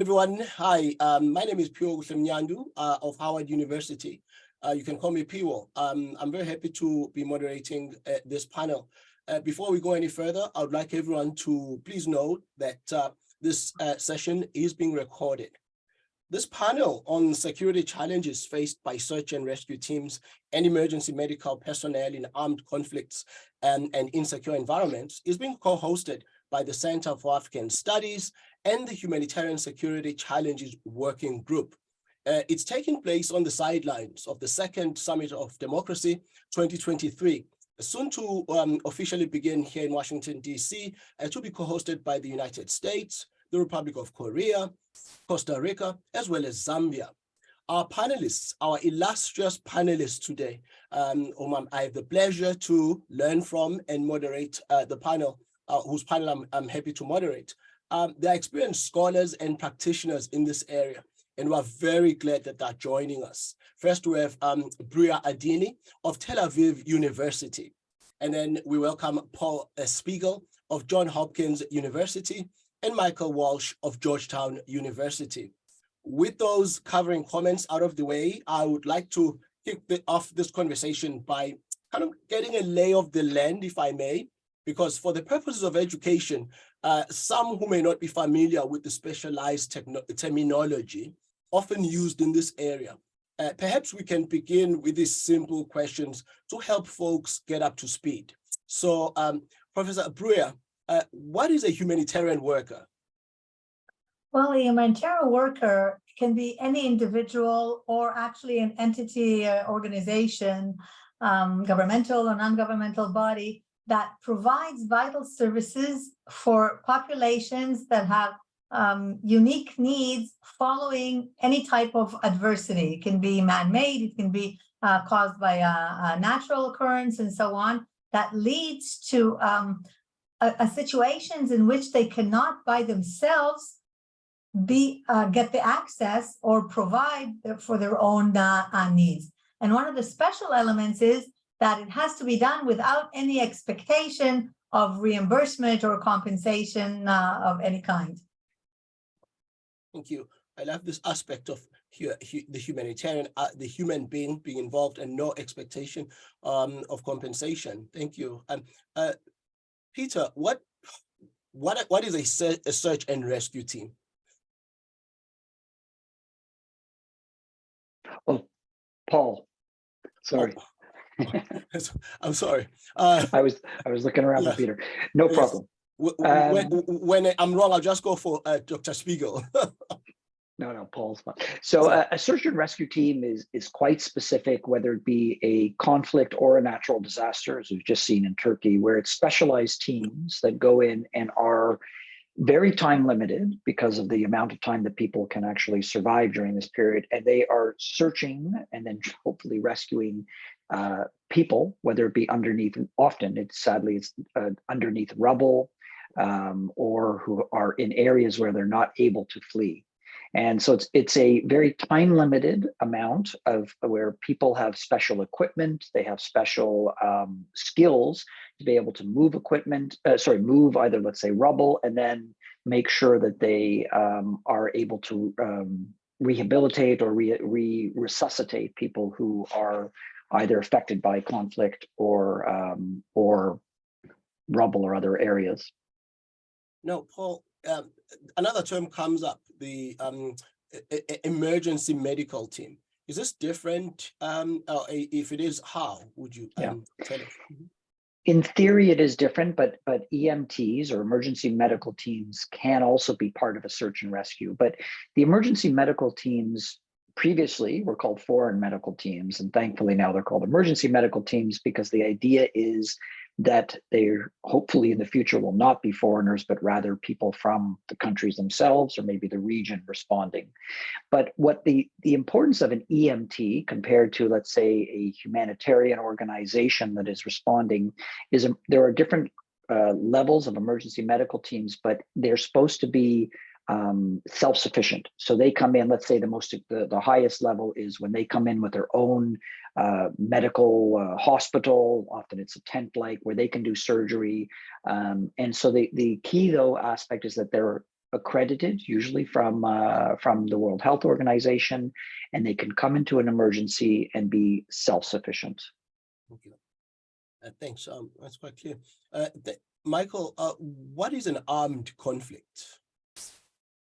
Everyone, hi. My name is Phiwokuhle Mnyandu of Howard University. You can call me Piwo. I'm very happy to be moderating this panel. Before we go any further, I would like everyone to please note that this session is being recorded. This panel on security challenges faced by search and rescue teams and emergency medical personnel in armed conflicts and insecure environments is being co-hosted by the Center for African Studies and the Humanitarian Security Challenges Working Group. It's taking place on the sidelines of the Second Summit of Democracy 2023, soon to officially begin here in Washington, D.C., to be co-hosted by the United States, the Republic of Korea, Costa Rica, as well as Zambia. Our panelists, our illustrious panelists today, whom I have the pleasure to learn from and moderate the panel, whose panel I'm happy to moderate. They are experienced scholars and practitioners in this area, and we're very glad that they're joining us. First, we have Bruria Adini of Tel Aviv University, and then we welcome Paul Spiegel of Johns Hopkins University, and Michael Walsh of Georgetown University. With those covering comments out of the way, I would like to kick off this conversation by kind of getting a lay of the land, if I may, because for the purposes of education, some who may not be familiar with the specialized terminology often used in this area, perhaps we can begin with these simple questions to help folks get up to speed. So, Professor Bruria, what is a humanitarian worker? Well, a humanitarian worker can be any individual or actually an entity, organization, governmental or non-governmental body that provides vital services for populations that have unique needs following any type of adversity. It can be man-made, it can be caused by a natural occurrence and so on, that leads to situations in which they cannot by themselves get the access or provide for their own needs. And one of the special elements is that it has to be done without any expectation of reimbursement or compensation of any kind. Thank you. I love this aspect of the humanitarian, the human being involved and no expectation of compensation. Thank you. Peter, what is a search and rescue team? Oh, Paul, sorry. I'm sorry. I was looking around for Peter. No problem. When I'm wrong, I'll just go for Dr. Spiegel. No, Paul's fine. So a search and rescue team is quite specific, whether it be a conflict or a natural disaster, as we've just seen in Turkey, where it's specialized teams that go in and are very time limited because of the amount of time that people can actually survive during this period. And they are searching and then hopefully rescuing people, whether it be underneath, often it's underneath rubble, or who are in areas where they're not able to flee. And so it's a very time limited amount of where people have special equipment, they have special skills to be able to move equipment, move either, let's say, rubble, and then make sure that they are able to rehabilitate or resuscitate people who are either affected by conflict or rubble or other areas. No, Paul, another term comes up, the emergency medical team. Is this different? If it is, how would you tell us? In theory, it is different, but EMTs or emergency medical teams can also be part of a search and rescue. But the emergency medical teams previously were called foreign medical teams, and thankfully now they're called emergency medical teams, because the idea is that they hopefully in the future will not be foreigners, but rather people from the countries themselves or maybe the region responding. But what the importance of an EMT compared to, let's say, a humanitarian organization that is responding is there are different levels of emergency medical teams, but they're supposed to be self-sufficient. So they come in, let's say the highest level is when they come in with their own medical hospital. Often it's a tent-like where they can do surgery. And so the key though aspect is that they're accredited, usually from the World Health Organization, and they can come into an emergency and be self-sufficient. Thank you. Thanks. That's quite clear. Michael, what is an armed conflict?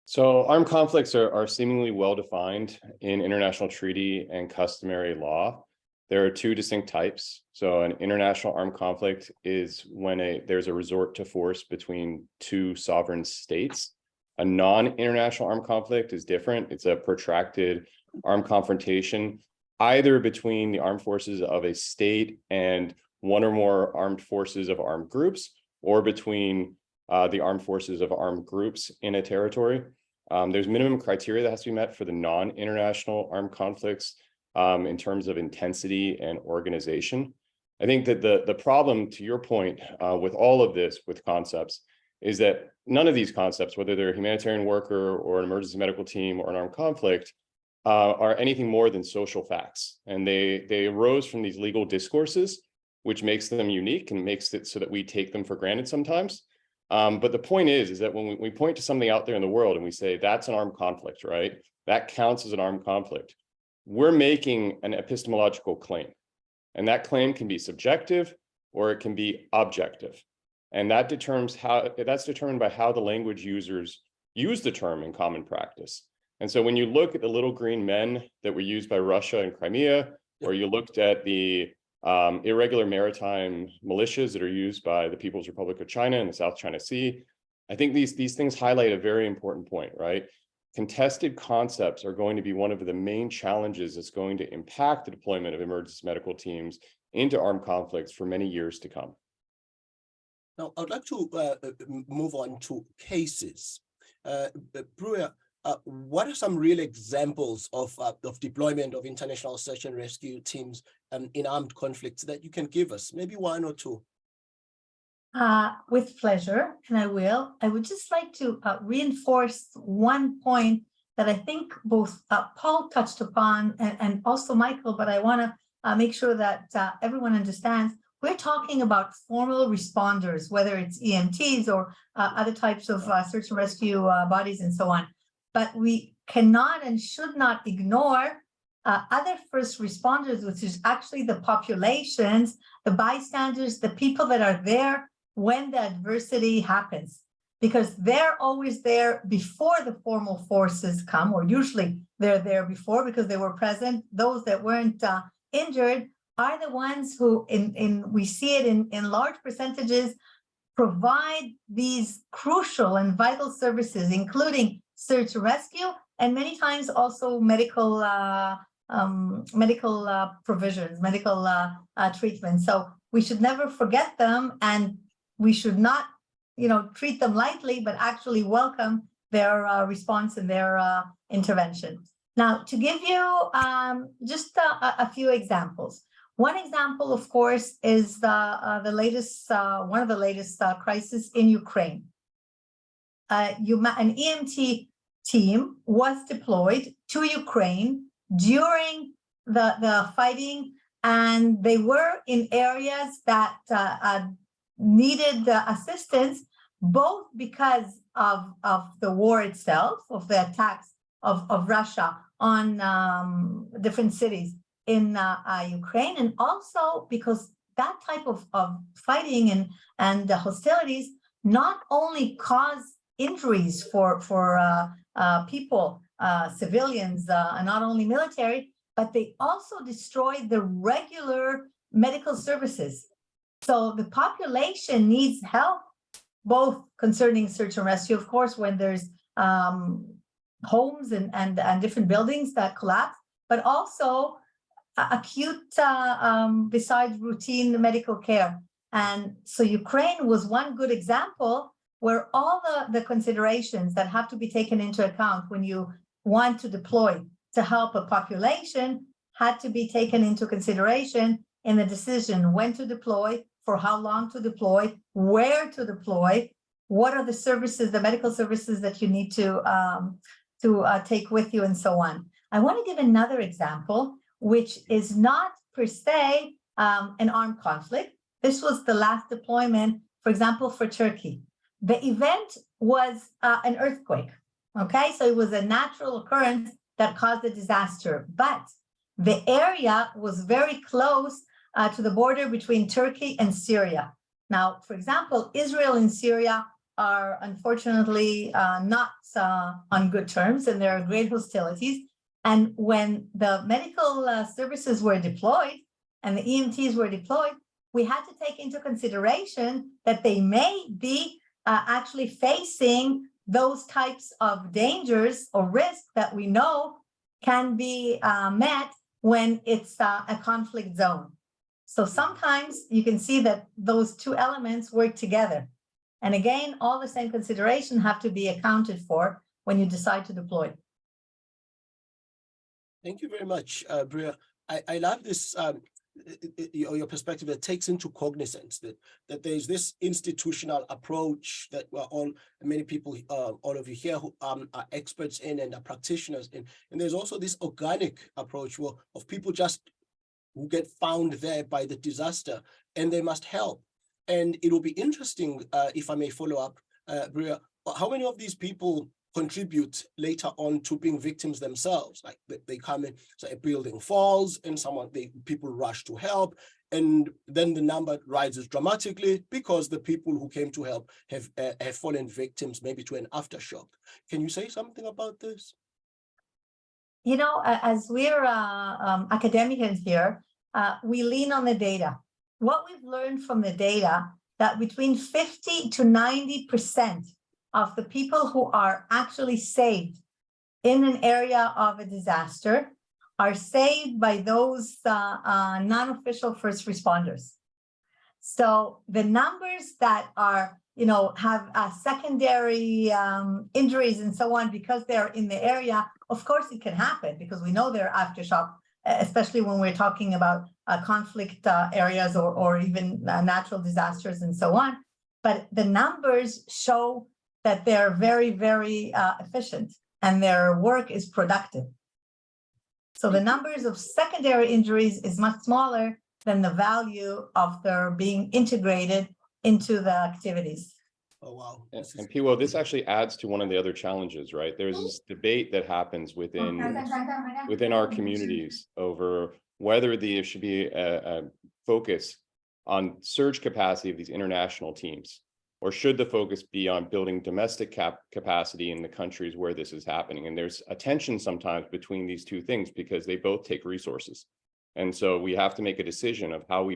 So armed conflicts are seemingly well-defined in international treaty and customary law. There are two distinct types. So an international armed conflict is when there's a resort to force between two sovereign states. A non-international armed conflict is different. It's a protracted armed confrontation, either between the armed forces of a state and one or more armed forces of armed groups, or between the armed forces of armed groups in a territory. There's minimum criteria that has to be met for the non-international armed conflicts in terms of intensity and organization. I think that the problem, to your point, with all of this, with concepts, is that none of these concepts, whether they're a humanitarian worker or an emergency medical team or an armed conflict, are anything more than social facts. And they arose from these legal discourses, which makes them unique and makes it so that we take them for granted sometimes. But the point is that when we point to something out there in the world and we say, that's an armed conflict, right? That counts as an armed conflict. We're making an epistemological claim. And that claim can be subjective or it can be objective. And that's determined by how the language users use the term in common practice. And so when you look at the little green men that were used by Russia in Crimea, or you looked at the irregular maritime militias that are used by the People's Republic of China in the South China Sea, I think these things highlight a very important point, right? Contested concepts are going to be one of the main challenges that's going to impact the deployment of emergency medical teams into armed conflicts for many years to come. Now, I'd like to move on to cases. Bruria, what are some real examples of deployment of international search and rescue teams in armed conflicts that you can give us? Maybe one or two. With pleasure, and I will. I would just like to reinforce one point that I think both Paul touched upon and also Michael, but I want to make sure that everyone understands. We're talking about formal responders, whether it's EMTs or other types of search and rescue bodies and so on. But we cannot and should not ignore other first responders, which is actually the populations, the bystanders, the people that are there when the adversity happens, because they're always there before the formal forces come, or usually they're there before because they were present. Those that weren't injured are the ones who, we see it in large percentages, provide these crucial and vital services, including search and rescue, and many times also medical provisions, medical treatment. So we should never forget them, and we should not, treat them lightly, but actually welcome their response and their intervention. Now, to give you just a few examples. One example, of course, is one of the latest crises in Ukraine. An EMT team was deployed to Ukraine during the fighting, and they were in areas that needed assistance, both because of the war itself, of the attacks of Russia on different cities in Ukraine, and also because that type of fighting and the hostilities not only cause injuries for people, civilians, and not only military, but they also destroy the regular medical services. So the population needs help, both concerning search and rescue, of course, when there's homes and different buildings that collapse, but also acute besides routine medical care. And so Ukraine was one good example where all the considerations that have to be taken into account when you want to deploy to help a population had to be taken into consideration in the decision when to deploy, for how long to deploy, where to deploy, what are the services, the medical services that you need to take with you, and so on. I want to give another example, which is not per se an armed conflict. This was the last deployment, for example, for Turkey. The event was an earthquake, okay? So it was a natural occurrence that caused the disaster, but the area was very close to the border between Turkey and Syria. Now, for example, Israel and Syria are unfortunately not on good terms, and there are great hostilities. And when the medical services were deployed and the EMTs were deployed, we had to take into consideration that they may be actually facing those types of dangers or risks that we know can be met when it's a conflict zone. So sometimes you can see that those two elements work together. And again, all the same consideration have to be accounted for when you decide to deploy. Thank you very much, Bruria. I love this, your perspective that takes into cognizance that there's this institutional approach that many people, all of you here who are experts in and are practitioners in, and there's also this organic approach of people just who get found there by the disaster and they must help. And it will be interesting, if I may follow up, Bruria, how many of these people contribute later on to being victims themselves? Like they come in, so a building falls and people rush to help, and then the number rises dramatically because the people who came to help have fallen victims maybe to an aftershock. Can you say something about this? You know, as we're academicians here, we lean on the data. What we've learned from the data, that between 50 to 90% of the people who are actually saved in an area of a disaster are saved by those non-official first responders. So the numbers that are, have secondary injuries and so on because they're in the area, of course it can happen because we know they're aftershock, especially when we're talking about conflict areas or even natural disasters and so on. But the numbers show that they're very, very efficient and their work is productive. So the numbers of secondary injuries is much smaller than the value of their being integrated into the activities. Oh, wow. And Phiwokuhle, this actually adds to one of the other challenges, right? There's this debate that happens within our communities over whether there should be a focus on surge capacity of these international teams, or should the focus be on building domestic capacity in the countries where this is happening? And there's a tension sometimes between these two things because they both take resources. And so we have to make a decision of how we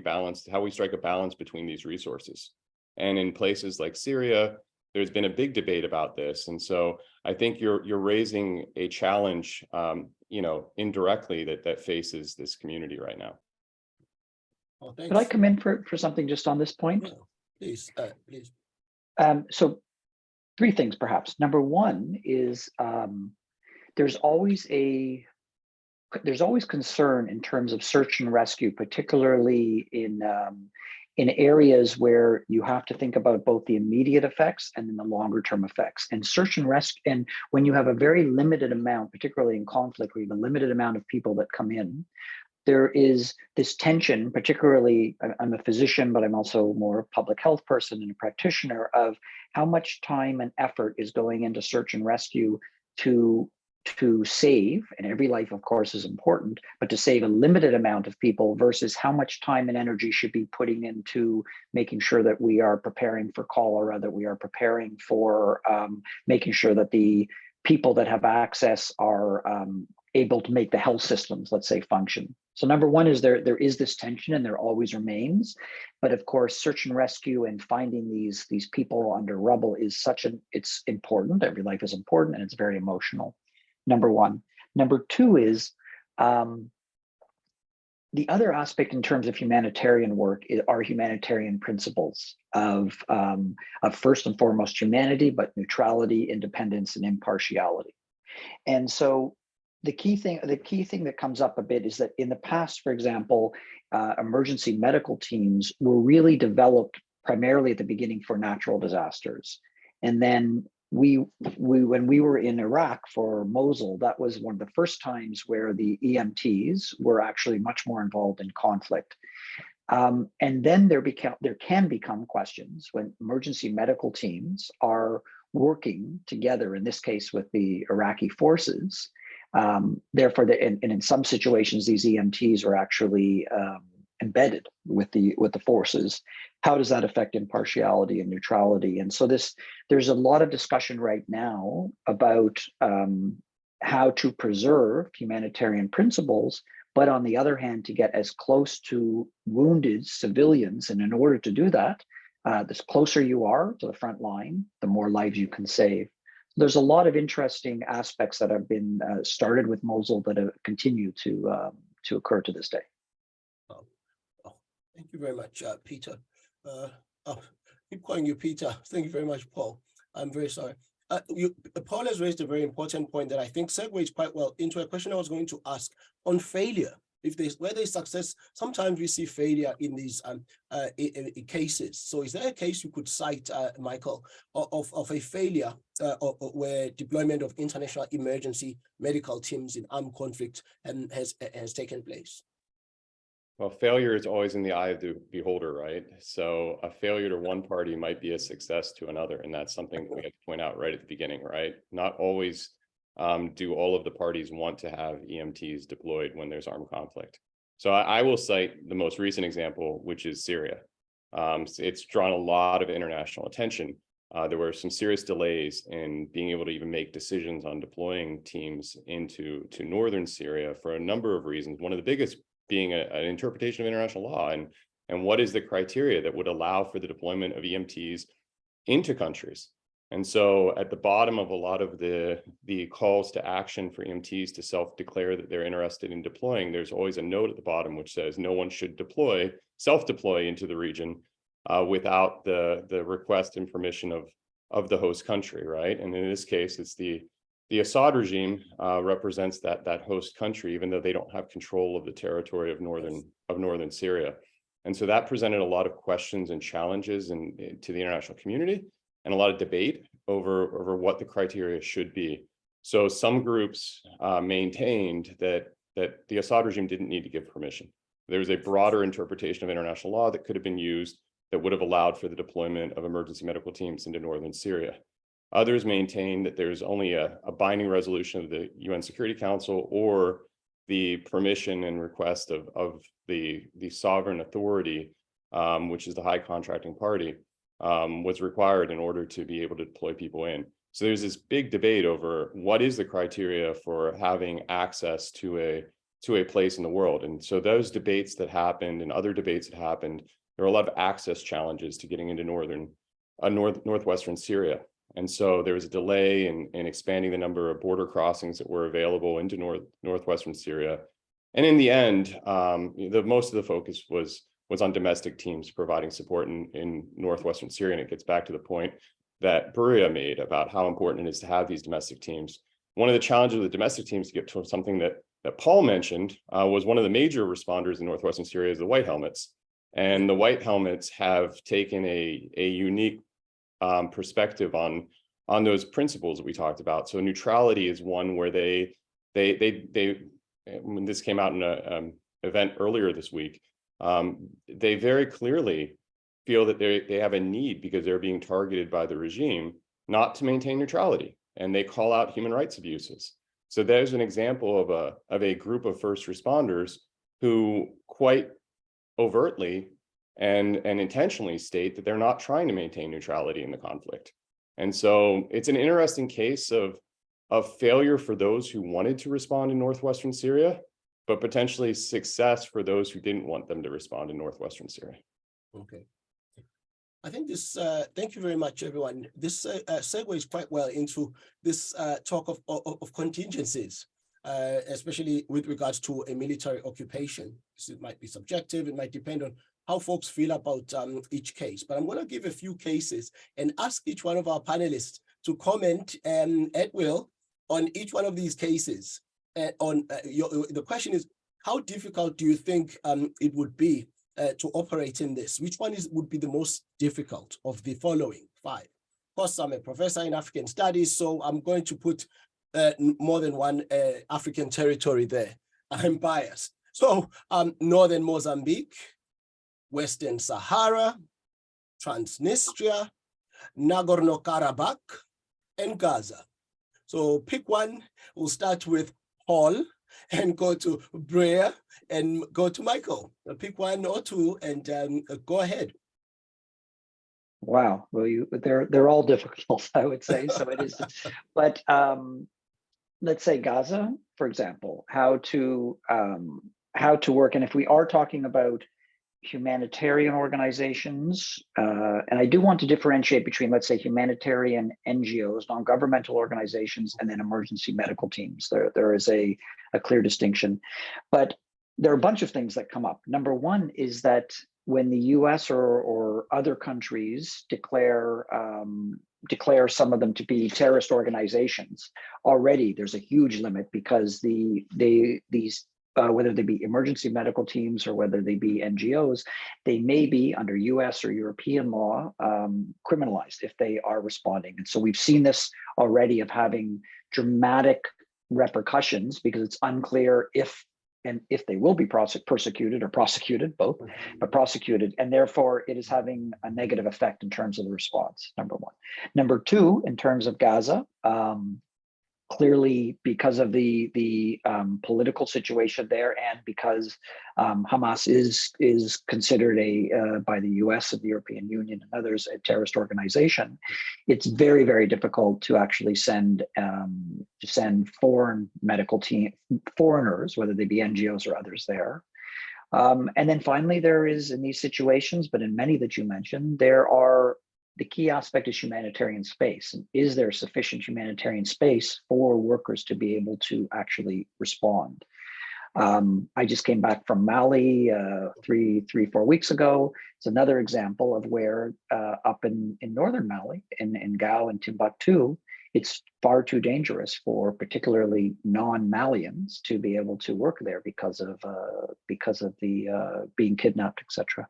strike a balance between these resources. And in places like Syria, there's been a big debate about this. And so I think you're raising a challenge, indirectly that faces this community right now. Oh, thanks. Could I come in for something just on this point? Yeah, please, please. So 3 things perhaps. Number 1 is there's always concern in terms of search and rescue, particularly in areas where you have to think about both the immediate effects and then the longer term effects. And search and rescue, and when you have a very limited amount, particularly in conflict, where you have a limited amount of people that come in, there is this tension, particularly, I'm a physician, but I'm also more a public health person and a practitioner, of how much time and effort is going into search and rescue to save, and every life of course is important, but to save a limited amount of people versus how much time and energy should be putting into making sure that we are preparing for cholera, that we are preparing for making sure that the people that have access are able to make the health systems, let's say, function. So number 1 is there is this tension, and there always remains. But of course, search and rescue and finding these people under rubble is it's important. Every life is important, and it's very emotional. Number 1. Number 2 is the other aspect in terms of humanitarian work are humanitarian principles of first and foremost humanity, but neutrality, independence, and impartiality. And so the key thing that comes up a bit is that in the past, for example, emergency medical teams were really developed primarily at the beginning for natural disasters. And then when we were in Iraq for Mosul, that was one of the first times where the EMTs were actually much more involved in conflict. And then there can become questions when emergency medical teams are working together, in this case with the Iraqi forces. Therefore, and in some situations, these EMTs are actually embedded with the forces. How does that affect impartiality and neutrality? And so there's a lot of discussion right now about how to preserve humanitarian principles, but on the other hand, to get as close to wounded civilians. And in order to do that, the closer you are to the front line, the more lives you can save. There's a lot of interesting aspects that have been started with Mosul that have continued to occur to this day. Thank you very much, Peter. Keep calling you Peter. Thank you very much, Paul. I'm very sorry. Paul has raised a very important point that I think segues quite well into a question I was going to ask on failure. Where there's success, sometimes we see failure in these cases. So is there a case you could cite, Michael, of a failure where deployment of international emergency medical teams in armed conflict has taken place? Well, failure is always in the eye of the beholder, right? So a failure to one party might be a success to another. And that's something we have to point out right at the beginning, right? Not always do all of the parties want to have EMTs deployed when there's armed conflict. So I will cite the most recent example, which is Syria. It's drawn a lot of international attention. There were some serious delays in being able to even make decisions on deploying teams into northern Syria for a number of reasons. One of the biggest being an interpretation of international law and what is the criteria that would allow for the deployment of EMTs into countries. And so at the bottom of a lot of the calls to action for EMTs to self-declare that they're interested in deploying, there's always a note at the bottom which says no one should self-deploy into the region without the request and permission of the host country, right? And in this case, it's the Assad regime represents that host country, even though they don't have control of the territory of northern Syria. And so that presented a lot of questions and challenges to the international community and a lot of debate over what the criteria should be. So some groups maintained that the Assad regime didn't need to give permission. There was a broader interpretation of international law that could have been used that would have allowed for the deployment of emergency medical teams into northern Syria. Others maintain that there's only a binding resolution of the UN Security Council or the permission and request of the sovereign authority, which is the high contracting party, was required in order to be able to deploy people in. So there's this big debate over what is the criteria for having access to a place in the world. And so those debates that happened and other debates that happened, there are a lot of access challenges to getting into northwestern Syria. And so there was a delay in expanding the number of border crossings that were available into northwestern Syria. And in the end, most of the focus was on domestic teams providing support in northwestern Syria. And it gets back to the point that Bruria made about how important it is to have these domestic teams. One of the challenges of the domestic teams, to get to something that Paul mentioned, was one of the major responders in northwestern Syria is the White Helmets. And the White Helmets have taken a unique perspective on those principles that we talked about. So neutrality is one where they when this came out in an event earlier this week, they very clearly feel that they have a need because they're being targeted by the regime not to maintain neutrality, and they call out human rights abuses. So there's an example of a group of first responders who quite overtly and intentionally state that they're not trying to maintain neutrality in the conflict. And so it's an interesting case of failure for those who wanted to respond in northwestern Syria, but potentially success for those who didn't want them to respond in northwestern Syria. Okay. I think this, thank you very much, everyone. This segues quite well into this talk of contingencies, especially with regards to a military occupation. So it might be subjective, it might depend on how folks feel about each case. But I'm going to give a few cases and ask each one of our panelists to comment at will on each one of these cases. The question is, how difficult do you think it would be to operate in this? Which one would be the most difficult of the following 5? Of course, I'm a professor in African studies, so I'm going to put more than one African territory there. I'm biased. So northern Mozambique, Western Sahara, Transnistria, Nagorno-Karabakh, and Gaza. So pick one. We'll start with Paul and go to Bruria and go to Michael. Pick one or two and go ahead. Wow, well, they're all difficult, I would say. So it is, but let's say Gaza, for example, how to work, and if we are talking about humanitarian organizations, and I do want to differentiate between, let's say, humanitarian NGOs, non-governmental organizations, and then emergency medical teams. There is a clear distinction, but there are a bunch of things that come up. Number one is that when the US or other countries declare some of them to be terrorist organizations, already there's a huge limit, because these whether they be emergency medical teams or whether they be NGOs, they may be under US or European law criminalized if they are responding. And so we've seen this already of having dramatic repercussions, because it's unclear if they will be persecuted or prosecuted, both, but prosecuted, and therefore it is having a negative effect in terms of the response, number one. Number two, in terms of Gaza, clearly because of the political situation there, and because Hamas is considered by the US and the European Union and others a terrorist organization, it's very, very difficult to actually send foreign medical foreigners, whether they be NGOs or others there. And then finally, there is, in these situations, but in many that you mentioned, the key aspect is humanitarian space. And is there sufficient humanitarian space for workers to be able to actually respond? I just came back from Mali 4 weeks ago. It's another example of where up in northern Mali, in Gao and Timbuktu, it's far too dangerous for particularly non-Malians to be able to work there because of the being kidnapped, etc.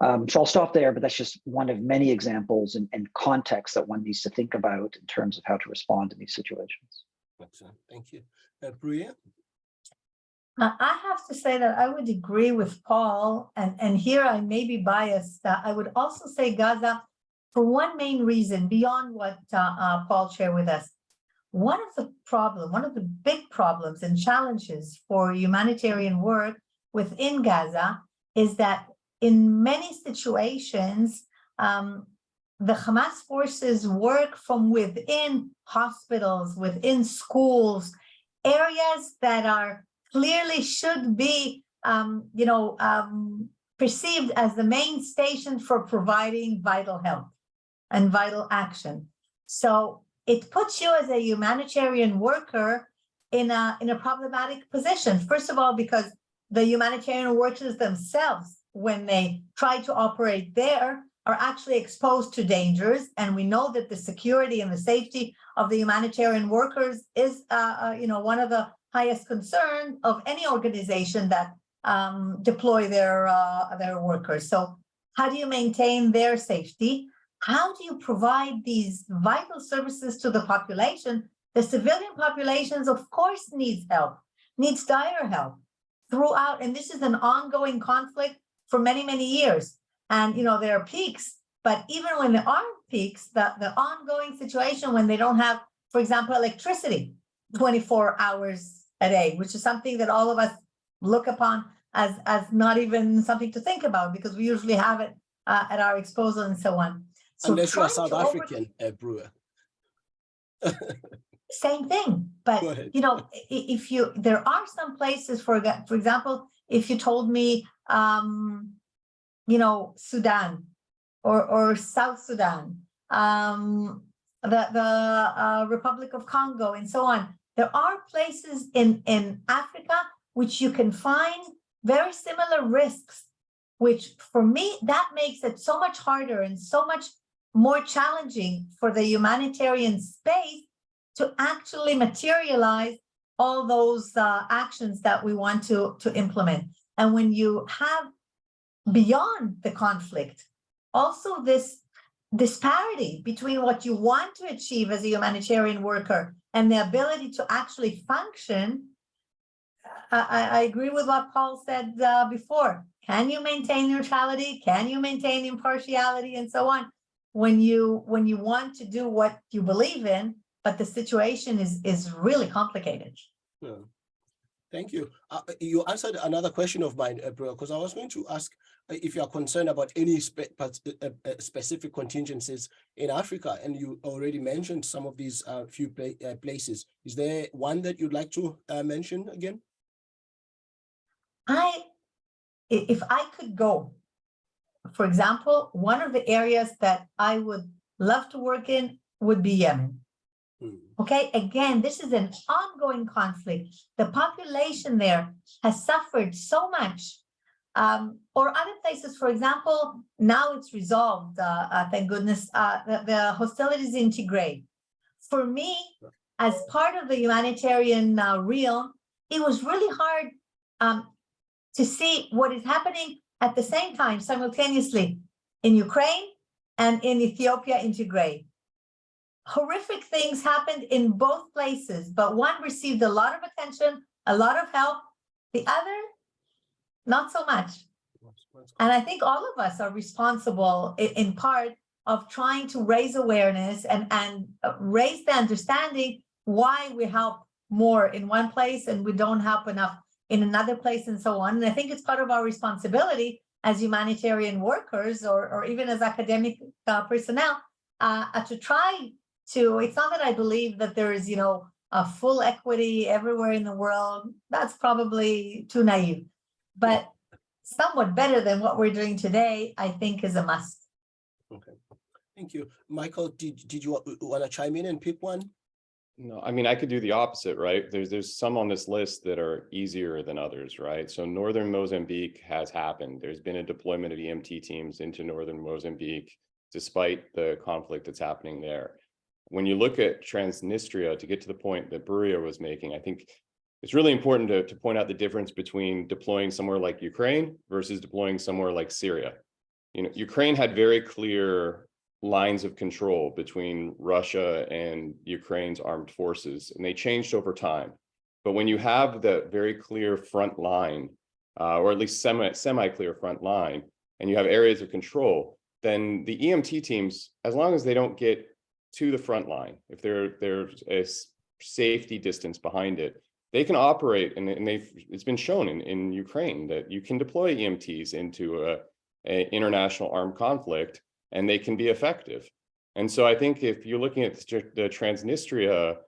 So I'll stop there, but that's just one of many examples and context that one needs to think about in terms of how to respond in these situations. Excellent. Thank you. Bruria? I have to say that I would agree with Paul, and here I may be biased. I would also say Gaza, for one main reason, beyond what Paul shared with us. One of the big problems and challenges for humanitarian work within Gaza is that in many situations, the Hamas forces work from within hospitals, within schools, areas that are clearly should be, perceived as the main station for providing vital help and vital action. So it puts you as a humanitarian worker in a problematic position. First of all, because the humanitarian workers themselves, when they try to operate there, are actually exposed to dangers. And we know that the security and the safety of the humanitarian workers is, one of the highest concern of any organization that deploy their workers. So how do you maintain their safety? How do you provide these vital services to the population? The civilian populations, of course, needs help, needs dire help throughout. And this is an ongoing conflict for many, many years. And, there are peaks, but even when there are peaks, the ongoing situation when they don't have, for example, electricity 24 hours a day, which is something that all of us look upon as not even something to think about, because we usually have it at our disposal and so on. So unless you're South African, Bruria. Same thing, but if there are some places, for example, if you told me, Sudan or South Sudan, the Republic of Congo, and so on, there are places in Africa which you can find very similar risks, which for me, that makes it so much harder and so much more challenging for the humanitarian space to actually materialize all those actions that we want to implement. And when you have beyond the conflict, also this disparity between what you want to achieve as a humanitarian worker and the ability to actually function, I agree with what Paul said before. can you maintain neutrality? Can you maintain impartiality and so on? When you want to do what you believe in, but the situation is really complicated. Yeah. Thank you. You answered another question of mine, because I was going to ask if you are concerned about any specific contingencies in Africa, and you already mentioned some of these few places. Is there one that you'd like to mention again? If I could go, for example, one of the areas that I would love to work in would be Yemen. Okay, again, this is an ongoing conflict. The population there has suffered so much. Or other places, for example, now it's resolved, thank goodness, the hostilities in Tigray. For me, as part of the humanitarian realm, it was really hard to see what is happening at the same time, simultaneously, in Ukraine and in Ethiopia, in Tigray. Horrific things happened in both places, but one received a lot of attention, a lot of help. The other, not so much. And I think all of us are responsible in part of trying to raise awareness and raise the understanding why we help more in one place and we don't help enough in another place and so on. And I think it's part of our responsibility as humanitarian workers or even as academic personnel to try to, it's not that I believe that there is, a full equity everywhere in the world. That's probably too naive, but somewhat better than what we're doing today, I think is a must. Okay, thank you. Michael, did you want to chime in and pick one? No, I mean, I could do the opposite, right? There's some on this list that are easier than others, right? So northern Mozambique has happened. There's been a deployment of EMT teams into northern Mozambique, despite the conflict that's happening there. When you look at Transnistria, to get to the point that Bruria was making, I think it's really important to point out the difference between deploying somewhere like Ukraine versus deploying somewhere like Syria. Ukraine had very clear lines of control between Russia and Ukraine's armed forces, and they changed over time. But when you have the very clear front line, or at least semi-clear front line, and you have areas of control, then the EMT teams, as long as they don't get to the front line, if there's a safety distance behind it, they can operate, and it's been shown in Ukraine that you can deploy EMTs into an international armed conflict, and they can be effective. And so I think if you're looking at the Transnistria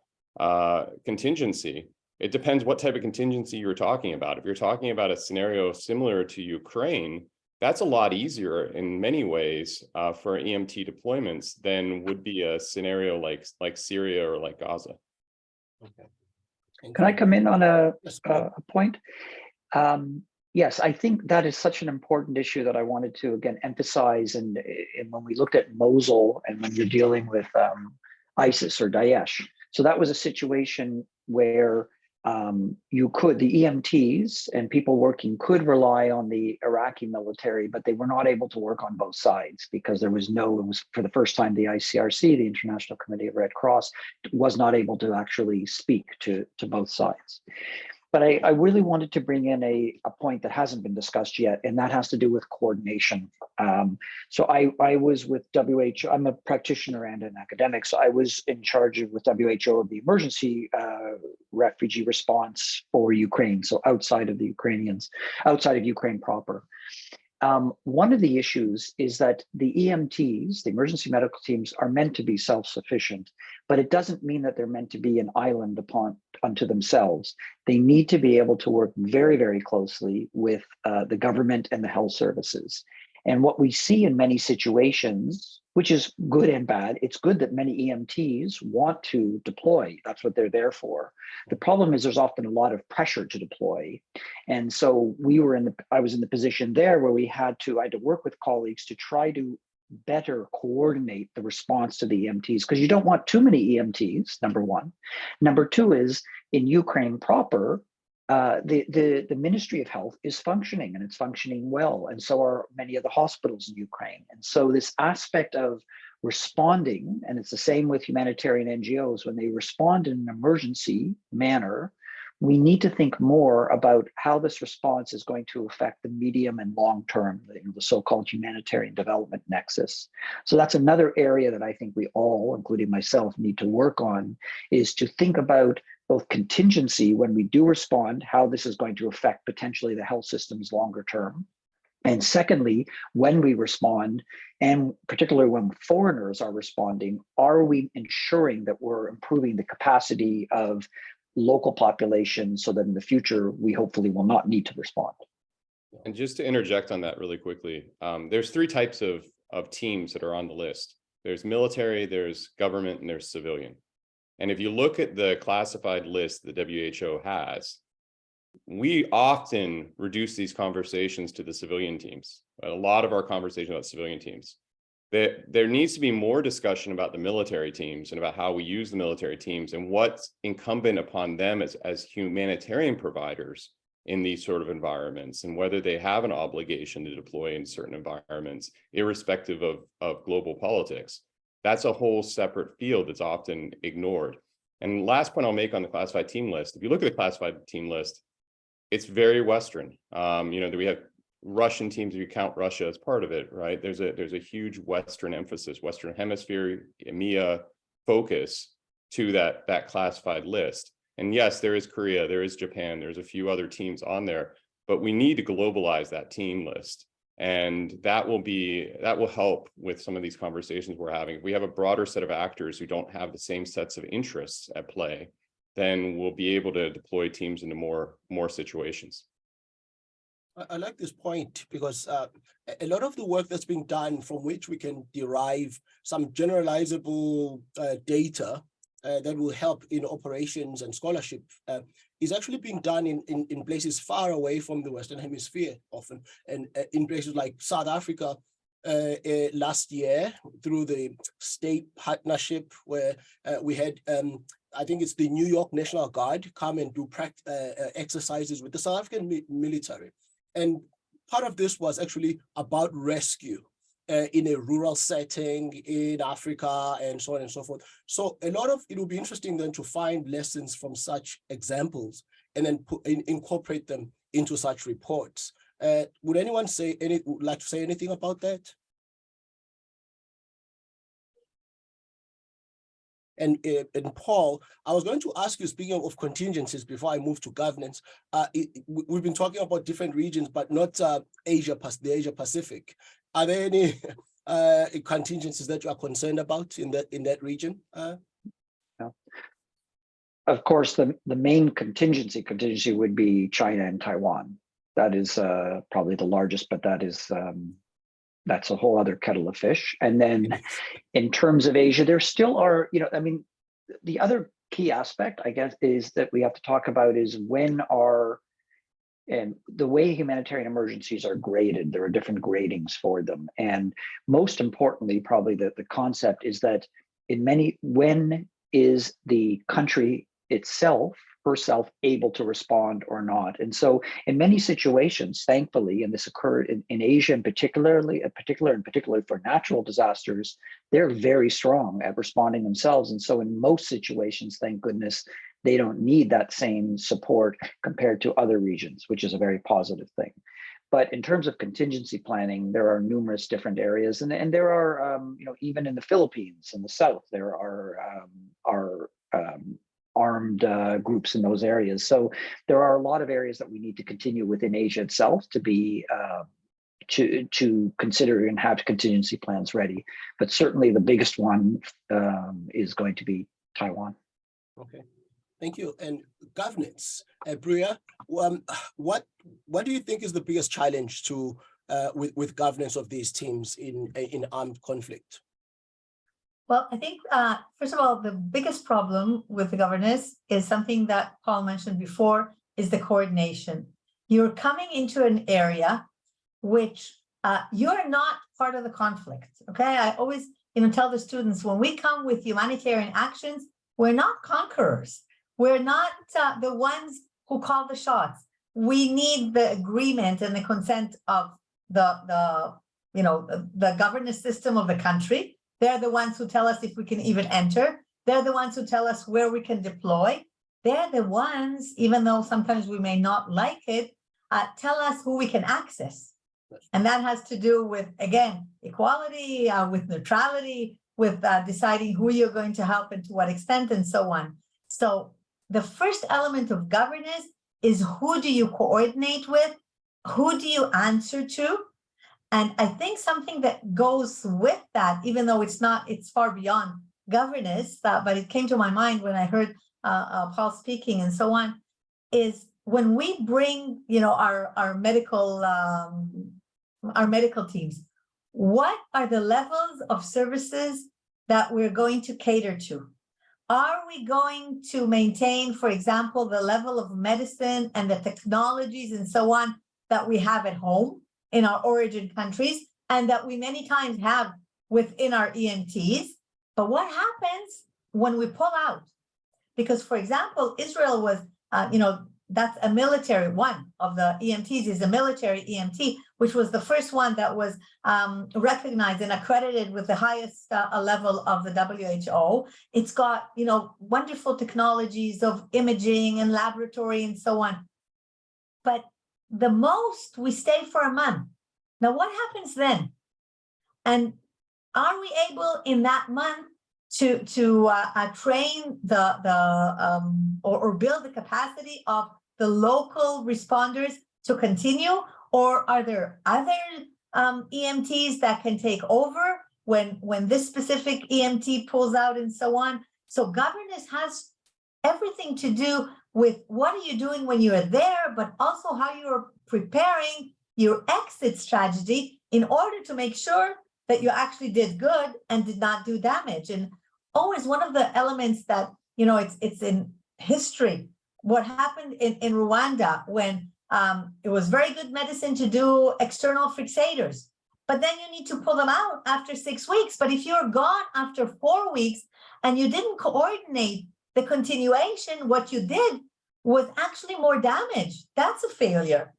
contingency, it depends what type of contingency you're talking about. If you're talking about a scenario similar to Ukraine, that's a lot easier in many ways for EMT deployments than would be a scenario like Syria or like Gaza. Okay. Can I come in on a point? Yes, I think that is such an important issue that I wanted to, again, emphasize. And when we looked at Mosul and when you're dealing with ISIS or Daesh, so that was a situation where the EMTs and people working could rely on the Iraqi military, but they were not able to work on both sides because it was for the first time the ICRC, the International Committee of Red Cross, was not able to actually speak to both sides. But I really wanted to bring in a point that hasn't been discussed yet, and that has to do with coordination. So I was with WHO. I'm a practitioner and an academic, so I was in charge with WHO of the emergency refugee response for Ukraine, so outside of Ukraine proper. One of the issues is that the EMTs, the emergency medical teams, are meant to be self-sufficient, but it doesn't mean that they're meant to be an island unto themselves. They need to be able to work very, very closely with the government and the health services. And what we see in many situations, which is good and bad, it's good that many EMTs want to deploy. That's what they're there for. The problem is there's often a lot of pressure to deploy. And so I was in the position there where I had to work with colleagues to try to better coordinate the response to the EMTs, because you don't want too many EMTs, number one. Number two is in Ukraine proper, the Ministry of Health is functioning, and it's functioning well, and so are many of the hospitals in Ukraine. And so this aspect of responding, and it's the same with humanitarian NGOs, when they respond in an emergency manner, we need to think more about how this response is going to affect the medium and long term, the so-called humanitarian development nexus. So that's another area that I think we all, including myself, need to work on, is to think about both contingency when we do respond, how this is going to affect potentially the health systems longer term. And secondly, when we respond, and particularly when foreigners are responding, are we ensuring that we're improving the capacity of local populations so that in the future, we hopefully will not need to respond? And just to interject on that really quickly, there's three types of teams that are on the list. There's military, there's government, and there's civilian. And if you look at the classified list the WHO has, we often reduce these conversations to the civilian teams. A lot of our conversation about civilian teams. There needs to be more discussion about the military teams and about how we use the military teams and what's incumbent upon them as humanitarian providers in these sort of environments, and whether they have an obligation to deploy in certain environments, irrespective of global politics. That's a whole separate field that's often ignored. And last point I'll make on the classified team list, if you look at the classified team list, it's very Western. We have Russian teams, if you count Russia as part of it, right? There's a huge Western emphasis, Western Hemisphere, EMEA focus to that classified list. And yes, there is Korea, there is Japan, there's a few other teams on there, but we need to globalize that team list. And that will help with some of these conversations we're having. If we have a broader set of actors who don't have the same sets of interests at play, then we'll be able to deploy teams into more situations. I like this point because a lot of the work that's being done from which we can derive some generalizable data that will help in operations and scholarship is actually being done in places far away from the Western Hemisphere often, and in places like South Africa last year through the state partnership where we had I think it's the New York National Guard come and do exercises with the South African military. And part of this was actually about rescue in a rural setting in Africa and so on and so forth. So it will be interesting then to find lessons from such examples and then incorporate them into such reports. Would anyone like to say anything about that? And Paul, I was going to ask you, speaking of contingencies, before I move to governance, we've been talking about different regions, but not the Asia Pacific. Are there any contingencies that you are concerned about in that region? No. Of course, the main contingency would be China and Taiwan. That is probably the largest, but that's a whole other kettle of fish. And then in terms of Asia, there still are, the other key aspect, I guess, is that we have to talk about is and the way humanitarian emergencies are graded, there are different gradings for them. And most importantly, probably the concept is that when is the country herself able to respond or not? And so in many situations, thankfully, and this occurred in Asia in particularly for natural disasters, they're very strong at responding themselves. And so in most situations, thank goodness, they don't need that same support compared to other regions, which is a very positive thing. But in terms of contingency planning, there are numerous different areas, and there are, even in the Philippines, in the south, there are armed groups in those areas. So there are a lot of areas that we need to continue within Asia itself to be to consider and have contingency plans ready. But certainly the biggest one is going to be Taiwan. Okay. Thank you. And governance, Bruria, what do you think is the biggest challenge to with governance of these teams in armed conflict? Well, I think, first of all, the biggest problem with the governance is something that Paul mentioned before, is the coordination. You're coming into an area which you're not part of the conflict, okay? I always tell the students, when we come with humanitarian actions, we're not conquerors. We're not the ones who call the shots. We need the agreement and the consent of the governance system of the country. They're the ones who tell us if we can even enter. They're the ones who tell us where we can deploy. they're the ones, even though sometimes we may not like it, tell us who we can access. And that has to do with, again, equality, with neutrality, with deciding who you're going to help and to what extent and so on. So the first element of governance is who do you coordinate with? Who do you answer to? And I think something that goes with that, even though it's far beyond governance, but it came to my mind when I heard Paul speaking and so on, is when we bring, our medical teams, what are the levels of services that we're going to cater to? Are we going to maintain, for example, the level of medicine and the technologies and so on that we have at home in our origin countries and that we many times have within our EMTs? But what happens when we pull out? Because, for example, Israel was, that's a military, one of the EMTs is a military EMT, which was the first one that was recognized and accredited with the highest level of the WHO. It's got, wonderful technologies of imaging and laboratory and so on. But the most, we stay for a month. Now, what happens then? And are we able in that month to train or build the capacity of the local responders to continue? Or are there other EMTs that can take over when this specific EMT pulls out and so on? So governance has everything to do with what are you doing when you are there, but also how you're preparing your exit strategy in order to make sure that you actually did good and did not do damage. And always one of the elements that, it's in history, what happened in Rwanda when it was very good medicine to do external fixators, but then you need to pull them out after 6 weeks. But if you're gone after 4 weeks and you didn't coordinate the continuation, what you did was actually more damage. That's a failure.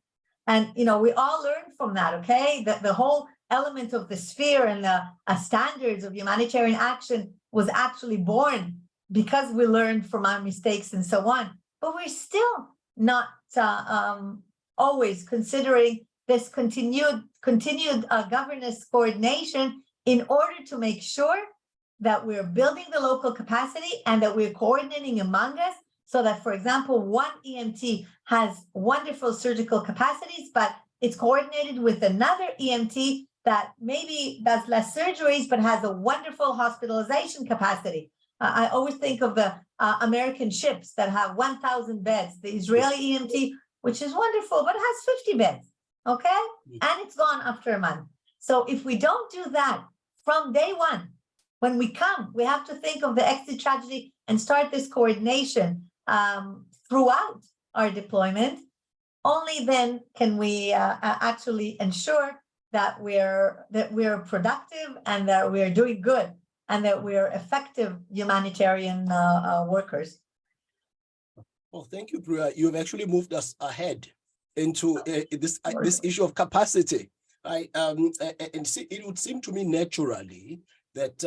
And, we all learn from that, okay? The whole element of the sphere and the standards of humanitarian action was actually born because we learned from our mistakes and so on. But we're still not always considering this continued governance coordination in order to make sure that we're building the local capacity and that we're coordinating among us so that, for example, one EMT has wonderful surgical capacities, but it's coordinated with another EMT that maybe does less surgeries, but has a wonderful hospitalization capacity. I always think of the American ships that have 1,000 beds, the Israeli EMT, which is wonderful, but it has 50 beds, okay? And it's gone after a month. So if we don't do that from day one, when we come, we have to think of the exit strategy and start this coordination throughout our deployment. Only then can we actually ensure that we're productive and that we're doing good and that we're effective humanitarian workers. Well, thank you, Bruria. You've actually moved us ahead into this issue of capacity, right? And it would seem to me naturally that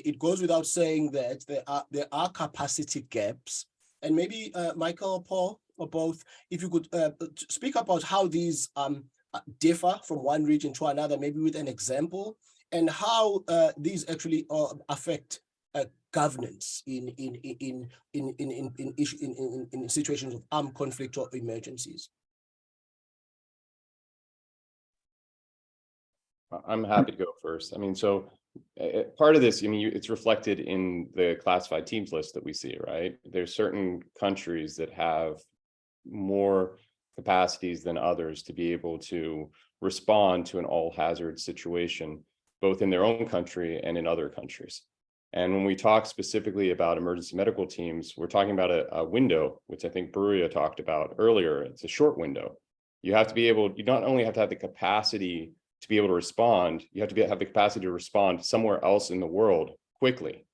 it goes without saying that there are capacity gaps, and maybe Michael or Paul or both, if you could speak about how these differ from one region to another, maybe with an example, and how these actually affect governance in situations of armed conflict or emergencies. I'm happy to go first. I mean, so part of this, it's reflected in the classified teams list that we see, right? There's certain countries that have more capacities than others to be able to respond to an all-hazard situation, both in their own country and in other countries. And when we talk specifically about emergency medical teams, we're talking about a window, which I think Bruria talked about earlier. It's a short window. You have to be able, you not only have to have the capacity to be able to respond, you have to have the capacity to respond somewhere else in the world quickly.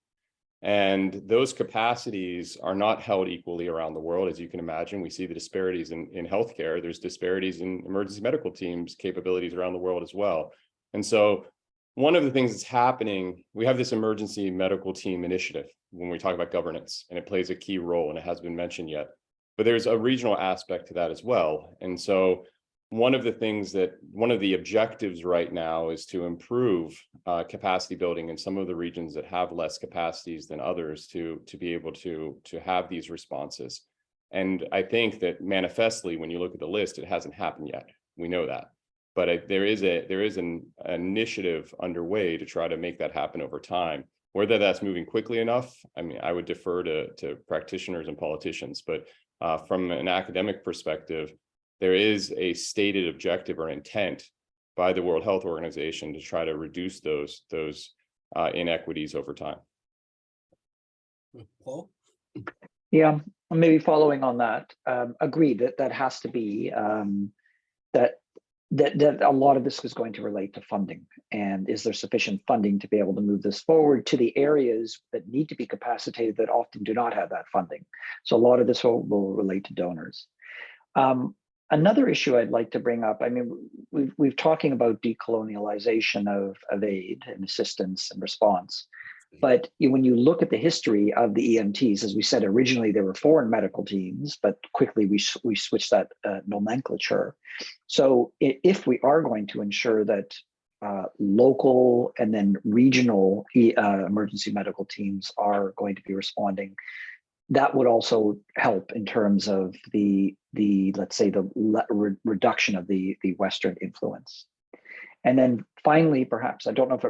And those capacities are not held equally around the world. As you can imagine, we see the disparities in healthcare. There's disparities in emergency medical teams capabilities around the world as well. And so one of the things that's happening, we have this emergency medical team initiative when we talk about governance, and it plays a key role, and it hasn't been mentioned yet. But there's a regional aspect to that as well. And so one of the objectives right now is to improve capacity building in some of the regions that have less capacities than others to be able to have these responses. And I think that manifestly, when you look at the list, it hasn't happened yet. We know that. But there is an initiative underway to try to make that happen over time. Whether that's moving quickly enough, I mean, I would defer to practitioners and politicians. But from an academic perspective, there is a stated objective or intent by the World Health Organization to try to reduce those inequities over time. Paul? Yeah, maybe following on that, agreed that has to be that a lot of this is going to relate to funding, and is there sufficient funding to be able to move this forward to the areas that need to be capacitated that often do not have that funding. So a lot of this will relate to donors. Another issue I'd like to bring up, I mean, we've talking about decolonialization of aid and assistance and response. But when you look at the history of the EMTs, as we said, originally they were foreign medical teams, but quickly we switched that nomenclature. So if we are going to ensure that local and then regional emergency medical teams are going to be responding, that would also help in terms of the let's say the reduction of the Western influence. And then finally, perhaps, I don't know if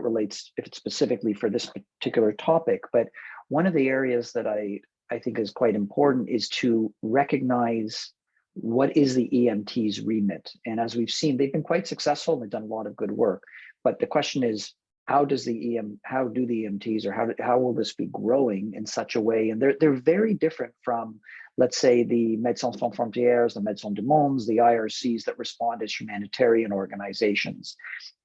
it's specifically for this particular topic, but one of the areas that I think is quite important is to recognize what is the EMT's remit. And as we've seen, they've been quite successful and they've done a lot of good work. But the question is, how do the EMTs, or how will this be growing in such a way? And they're very different from, let's say, the Médecins Sans Frontières, the Médecins du Monde, the IRCs that respond as humanitarian organizations.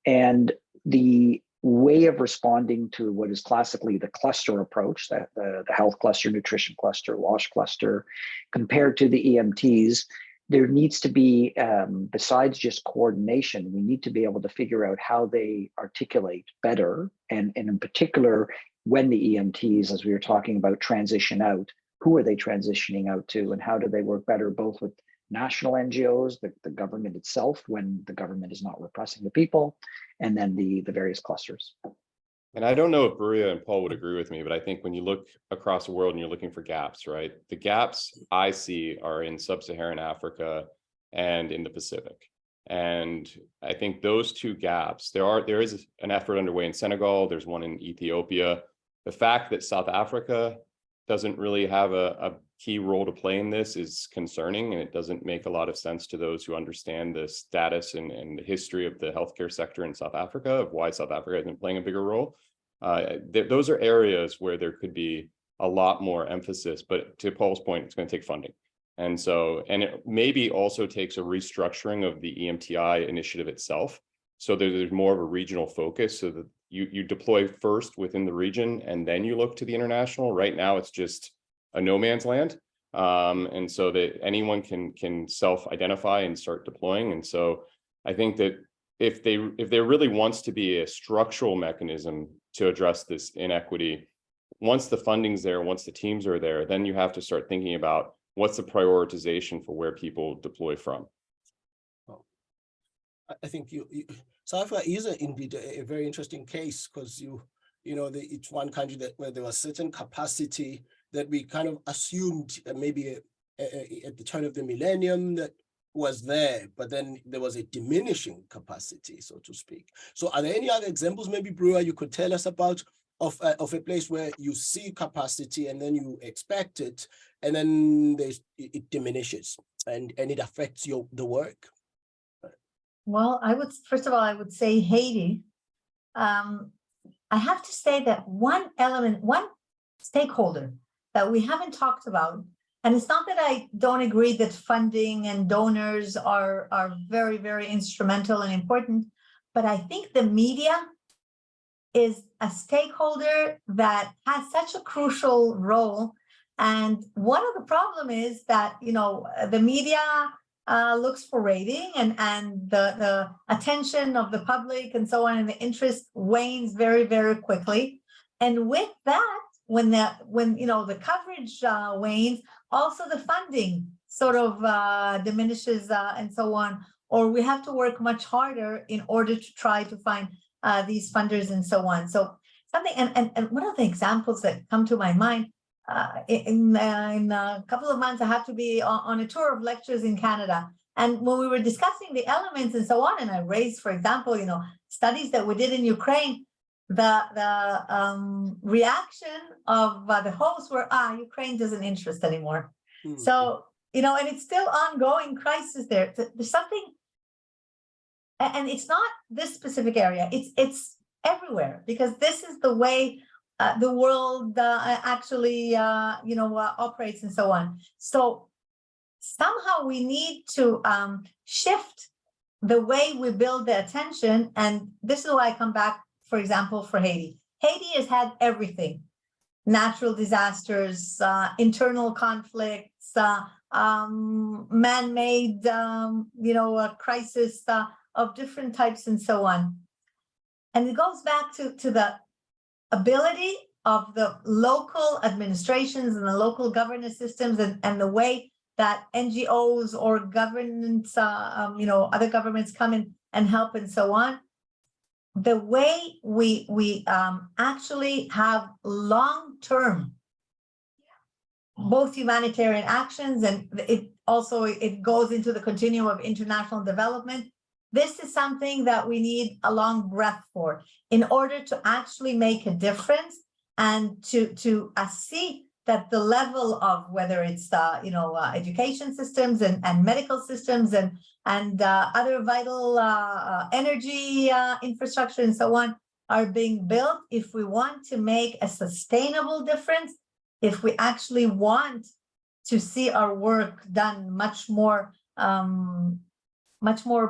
And the way of responding to what is classically the cluster approach, the health cluster, nutrition cluster, WASH cluster, compared to the EMTs, there needs to be, besides just coordination, we need to be able to figure out how they articulate better. And in particular, when the EMTs, as we were talking about, transition out, who are they transitioning out to, and how do they work better both with national NGOs, the government itself, when the government is not repressing the people, and then the various clusters. And I don't know if Bruria and Paul would agree with me, but I think when you look across the world and you're looking for gaps, right? The gaps I see are in sub-Saharan Africa and in the Pacific. And I think those two gaps, there is an effort underway in Senegal, there's one in Ethiopia. The fact that South Africa doesn't really have a key role to play in this is concerning, and it doesn't make a lot of sense to those who understand the status and the history of the healthcare sector in South Africa, of why South Africa isn't playing a bigger role. Those are areas where there could be a lot more emphasis, but to Paul's point, it's going to take funding. And it maybe also takes a restructuring of the EMTI initiative itself, so there's more of a regional focus, so that you deploy first within the region and then you look to the international. Right now, it's just a no man's land. And so that anyone can self-identify and start deploying. And so I think that if there really wants to be a structural mechanism to address this inequity, once the funding's there, once the teams are there, then you have to start thinking about what's the prioritization for where people deploy from. I think South Africa is indeed a very interesting case, because it's one country where there was certain capacity that we kind of assumed maybe at the turn of the millennium that was there, but then there was a diminishing capacity, so to speak. So are there any other examples, maybe Bruria, you could tell us about of a place where you see capacity and then you expect it, and then it diminishes and it affects the work? Well, first of all, I would say Haiti. I have to say that one stakeholder that we haven't talked about, and it's not that I don't agree that funding and donors are very, very instrumental and important, but I think the media is a stakeholder that has such a crucial role. And one of the problem is that, the media looks for rating, and the attention of the public and so on, and the interest wanes very, very quickly. And with that, when the coverage wanes, also the funding sort of diminishes and so on, or we have to work much harder in order to try to find these funders and so on. So something, and one of the examples that come to my mind, in a couple of months, I have to be on a tour of lectures in Canada. And when we were discussing the elements and so on, and I raised, for example, studies that we did in Ukraine, the reaction of the hosts were, Ukraine doesn't interest anymore. Mm-hmm. So, and it's still ongoing crisis there. There's something, and it's not this specific area, it's everywhere, because this is the way the world actually, operates and so on. So somehow we need to shift the way we build the attention. And this is why I come back, for example, for Haiti. Haiti has had everything: natural disasters, internal conflicts, man-made, crisis of different types and so on. And it goes back to the ability of the local administrations and the local governance systems and the way that NGOs or governments, other governments come in and help and so on. The way we actually have long-term, both humanitarian actions, and it goes into the continuum of international development. This is something that we need a long breath for in order to actually make a difference, and to see that the level of, whether it's education systems and medical systems and other vital energy infrastructure and so on are being built, if we want to make a sustainable difference, if we actually want to see our work done much more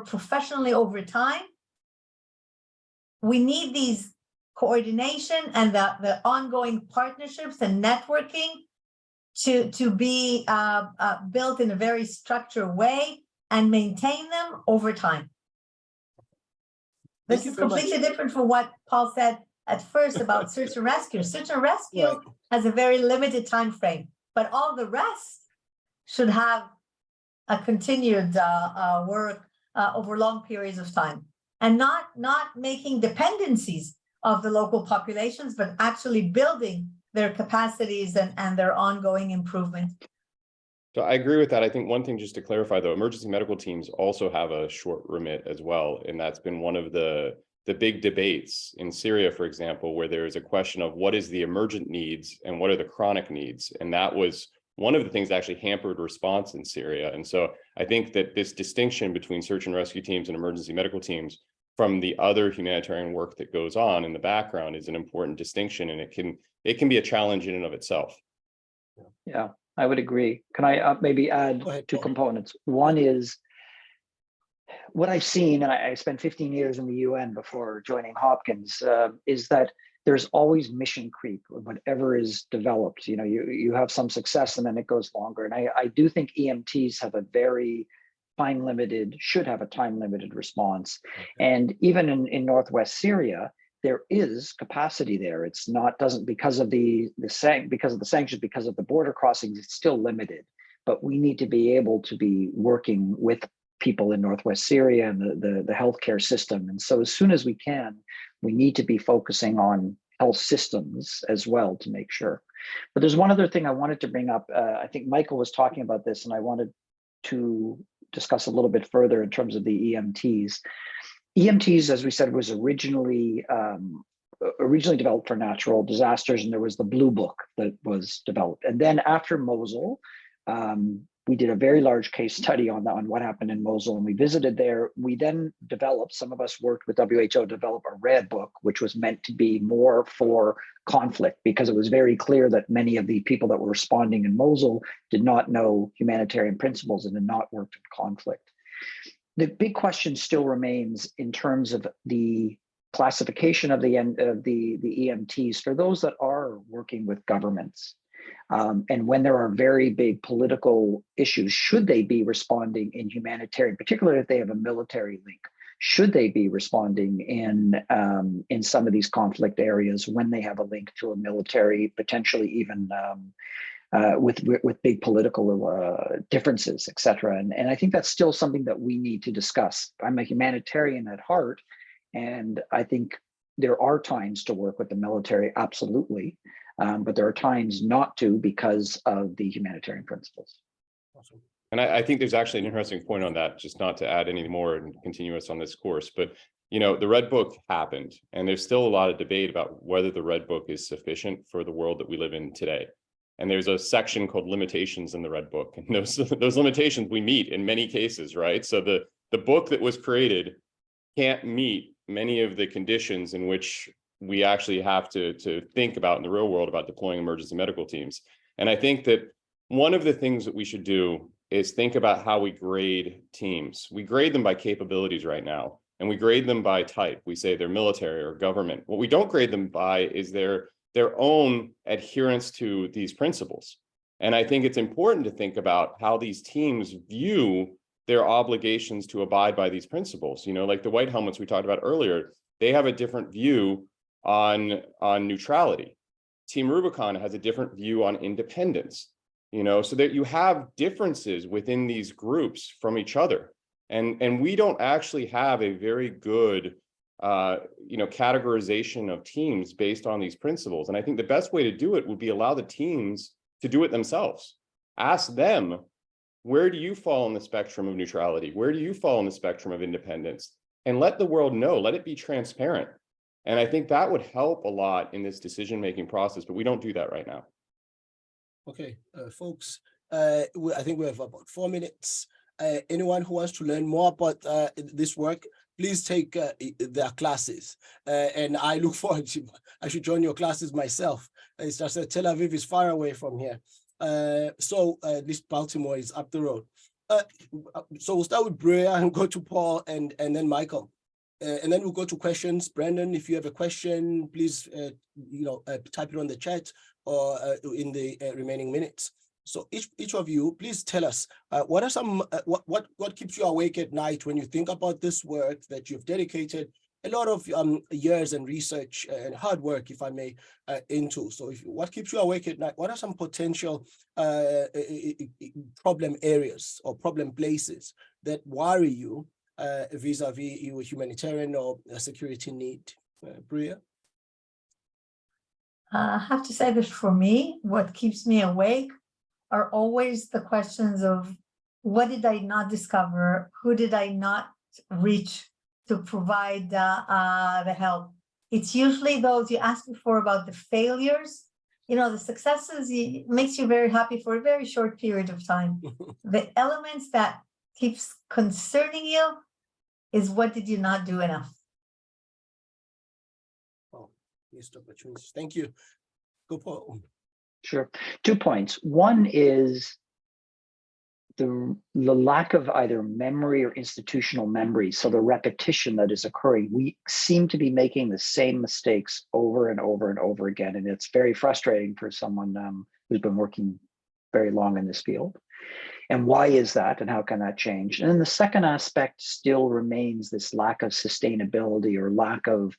professionally over time. We need these coordination and the ongoing partnerships and networking to be built in a very structured way and maintain them over time. This is completely different from what Paul said at first about search and rescue. Search and rescue has a very limited time frame, but all the rest should have a continued work over long periods of time, and not making dependencies of the local populations, but actually building their capacities and their ongoing improvement. So I agree with that. I think one thing just to clarify, though, emergency medical teams also have a short remit as well. And that's been one of the big debates in Syria, for example, where there is a question of what is the emergent needs and what are the chronic needs. And that was one of the things that actually hampered response in Syria. And so I think that this distinction between search and rescue teams and emergency medical teams from the other humanitarian work that goes on in the background is an important distinction, and it can be a challenge in and of itself. Yeah, I would agree. Can I maybe add two components? One is what I've seen, and I spent 15 years in the UN before joining Hopkins, is that there's always mission creep with whatever is developed. You have some success and then it goes longer. And I do think EMTs have a very should have a time-limited response. Okay. And even in Northwest Syria, there is capacity there. It's not, because of the sanctions, because of the border crossings, it's still limited. But we need to be able to be working with people in Northwest Syria and the healthcare system. And so as soon as we can, we need to be focusing on health systems as well to make sure. But there's one other thing I wanted to bring up. I think Michael was talking about this, and I wanted to discuss a little bit further in terms of the EMTs. EMTs, as we said, was originally developed for natural disasters, and there was the Blue Book that was developed. And then after Mosul, we did a very large case study on what happened in Mosul, and we visited there. We then developed, some of us worked with WHO, develop a red book, which was meant to be more for conflict, because it was very clear that many of the people that were responding in Mosul did not know humanitarian principles and had not worked in conflict. The big question still remains in terms of the classification of the EMTs for those that are working with governments. And when there are very big political issues, should they be responding in humanitarian, particularly if they have a military link? Should they be responding in some of these conflict areas when they have a link to a military, potentially even with big political differences, et cetera? And I think that's still something that we need to discuss. I'm a humanitarian at heart, and I think there are times to work with the military, absolutely, but there are times not to because of the humanitarian principles. Awesome. And I think there's actually an interesting point on that, just not to add any more and continue us on this course, but the Red Book happened, and there's still a lot of debate about whether the Red Book is sufficient for the world that we live in today. And there's a section called limitations in the Red Book, and those limitations we meet in many cases, right? So the book that was created can't meet many of the conditions in which we actually have to think about in the real world about deploying emergency medical teams. And I think that one of the things that we should do is think about how we grade teams. We grade them by capabilities right now, and we grade them by type. We say they're military or government. What we don't grade them by is their own adherence to these principles. And I think it's important to think about how these teams view their obligations to abide by these principles. Like the White Helmets we talked about earlier, they have a different view on neutrality. Team Rubicon has a different view on independence. So that you have differences within these groups from each other. And we don't actually have a very good, categorization of teams based on these principles. And I think the best way to do it would be allow the teams to do it themselves. Ask them, where do you fall on the spectrum of neutrality? Where do you fall on the spectrum of independence? And let the world know, let it be transparent. And I think that would help a lot in this decision-making process, but we don't do that right now. Okay, folks, I think we have about 4 minutes. Anyone who wants to learn more about this work, please take their classes. And I look forward to, I should join your classes myself. It's just that Tel Aviv is far away from here. So at least Baltimore is up the road. So we'll start with Bruria and go to Paul and then Michael. And then we'll go to questions. Brandon, if you have a question, please type it on the chat or in the remaining minutes. So each of you, please tell us what are some what keeps you awake at night when you think about this work that you've dedicated a lot of years and research and hard work, if I may, into. So what keeps you awake at night? What are some potential problem areas or problem places that worry you vis-a-vis your humanitarian or security need? Bruria? I have to say that for me, what keeps me awake are always the questions of what did I not discover? Who did I not reach to provide the help? It's usually those you asked before about the failures. The successes makes you very happy for a very short period of time. The elements that keeps concerning you is what did you not do enough? Oh, missed opportunities. Thank you. Go, Paul. Sure. 2 points. One is the lack of either memory or institutional memory. So the repetition that is occurring, we seem to be making the same mistakes over and over and over again. And it's very frustrating for someone who's been working very long in this field. And why is that, and how can that change? And then the second aspect still remains this lack of sustainability or lack of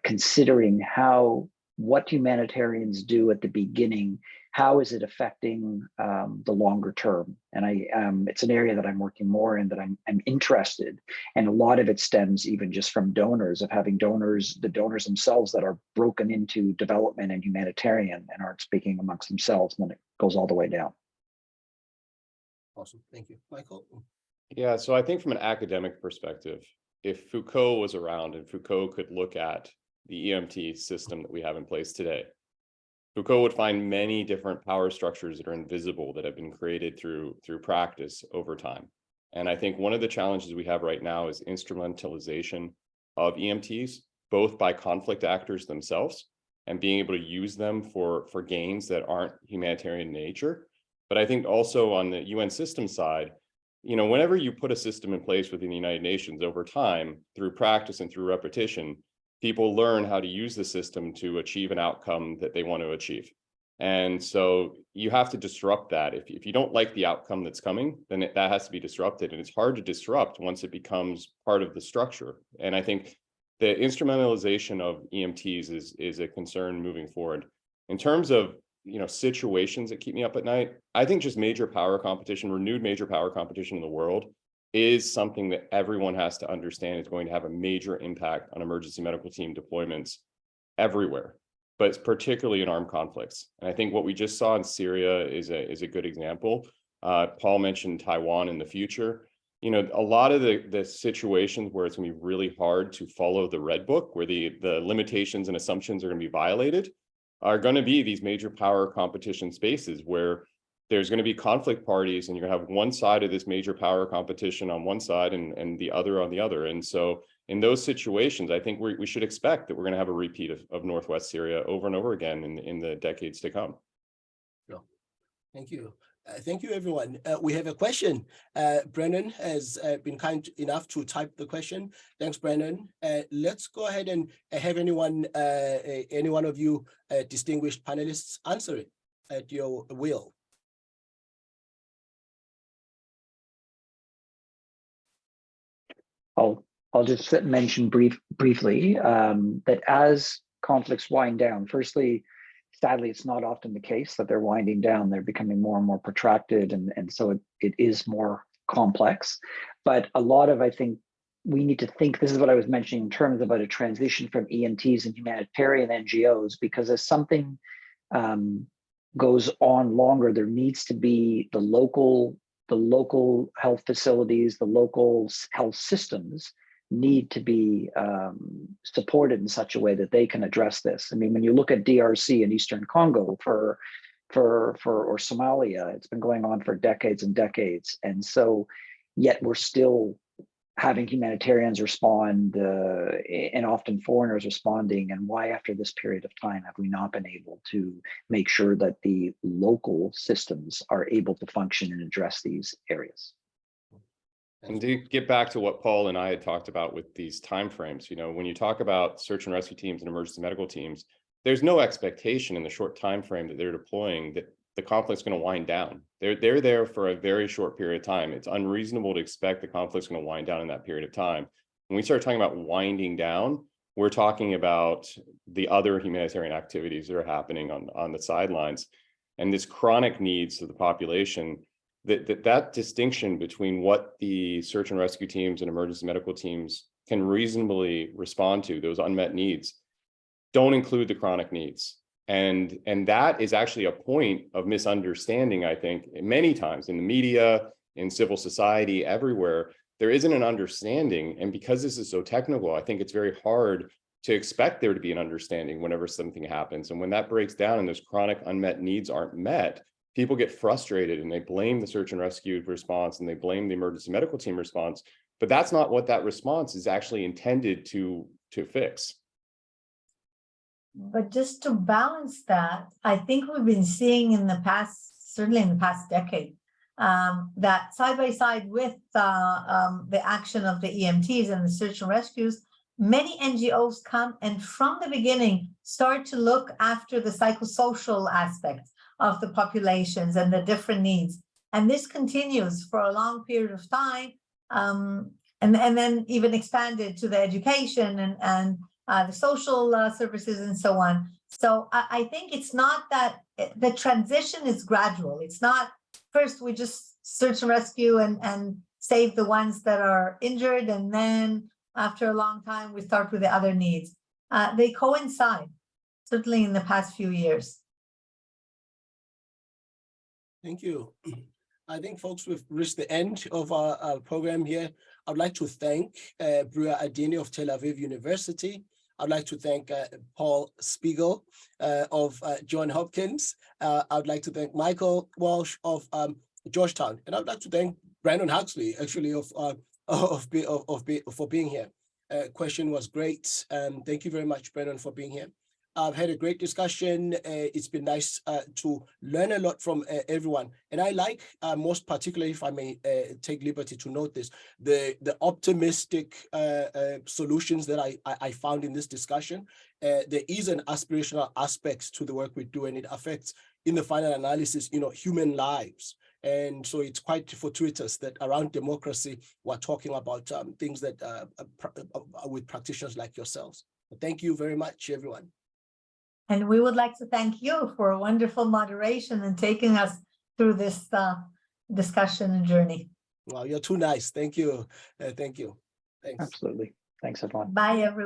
considering what humanitarians do at the beginning, how is it affecting the longer term? And it's an area that I'm working more in, that I'm interested. And a lot of it stems even just from donors, of having the donors themselves that are broken into development and humanitarian and aren't speaking amongst themselves, and then it goes all the way down. Awesome, thank you. Michael? Yeah, so I think from an academic perspective, if Foucault was around and Foucault could look at the EMT system that we have in place today, Foucault would find many different power structures that are invisible that have been created through practice over time. And I think one of the challenges we have right now is instrumentalization of EMTs, both by conflict actors themselves and being able to use them for gains that aren't humanitarian in nature. But I think also on the UN system side, whenever you put a system in place within the United Nations over time, through practice and through repetition, people learn how to use the system to achieve an outcome that they want to achieve. And so you have to disrupt that. If you don't like the outcome that's coming, then that has to be disrupted. And it's hard to disrupt once it becomes part of the structure. And I think the instrumentalization of EMTs is a concern moving forward. In terms of situations that keep me up at night, I think just major power competition, renewed major power competition in the world is something that everyone has to understand is going to have a major impact on emergency medical team deployments everywhere, but particularly in armed conflicts. And I think what we just saw in Syria is a good example. Paul mentioned Taiwan in the future. A lot of the situations where it's going to be really hard to follow the red book, where the limitations and assumptions are going to be violated, are going to be these major power competition spaces where there's going to be conflict parties, and you're going to have one side of this major power competition on one side and the other on the other. And so in those situations, I think we should expect that we're going to have a repeat of Northwest Syria over and over again in the decades to come. Sure. Thank you. Thank you, everyone. We have a question. Brennan has been kind enough to type the question. Thanks, Brennan. Let's go ahead and have any one of you distinguished panelists answer it at your will. I'll just mention briefly that as conflicts wind down, firstly, sadly, it's not often the case that they're winding down. They're becoming more and more protracted, and so it is more complex. But a lot of, I think, we need to think, this is what I was mentioning in terms about a transition from EMTs and humanitarian NGOs, because as something goes on longer, there needs to be the local health facilities, the local health systems need to be supported in such a way that they can address this. I mean, when you look at DRC and Eastern Congo or Somalia, it's been going on for decades and decades. And so yet we're still having humanitarians respond and often foreigners responding. And why after this period of time have we not been able to make sure that the local systems are able to function and address these areas? And to get back to what Paul and I had talked about with these timeframes, when you talk about search and rescue teams and emergency medical teams, there's no expectation in the short time frame that they're deploying that the conflict's going to wind down. They're there for a very short period of time. It's unreasonable to expect the conflict's going to wind down in that period of time. When we start talking about winding down, we're talking about the other humanitarian activities that are happening on the sidelines, and this chronic needs of the population. That distinction between what the search and rescue teams and emergency medical teams can reasonably respond to, those unmet needs, don't include the chronic needs. And that is actually a point of misunderstanding, I think, many times in the media, in civil society, everywhere. There isn't an understanding. And because this is so technical, I think it's very hard to expect there to be an understanding whenever something happens. And when that breaks down and those chronic unmet needs aren't met, people get frustrated and they blame the search and rescue response and they blame the emergency medical team response. But that's not what that response is actually intended to fix. But just to balance that, I think we've been seeing in the past, certainly in the past decade, that side by side with the action of the EMTs and the search and rescues, many NGOs come and from the beginning start to look after the psychosocial aspects of the populations and the different needs. And this continues for a long period of time, and then even expanded to the education and the social services and so on. So I think it's not that the transition is gradual. It's not first we just search and rescue and save the ones that are injured, and then after a long time we start with the other needs. They coincide, certainly in the past few years. Thank you. I think, folks, we've reached the end of our program here. I'd like to thank Bruria Adini of Tel Aviv University. I'd like to thank Paul Spiegel of Johns Hopkins. I'd like to thank Michael Walsh of Georgetown, and I'd like to thank Brandon Huxley, actually, for being here. Question was great. Thank you very much, Brandon, for being here. I've had a great discussion. It's been nice to learn a lot from everyone. And I like, most particularly, if I may take liberty to note this, the optimistic solutions that I found in this discussion. There is an aspirational aspect to the work we do, and it affects, in the final analysis, human lives. And so it's quite fortuitous that around democracy, we're talking about things that with practitioners like yourselves. Thank you very much, everyone. And we would like to thank you for a wonderful moderation and taking us through this discussion and journey. Wow, you're too nice. Thank you. Thank you. Thanks. Absolutely. Thanks, everyone. Bye, everyone.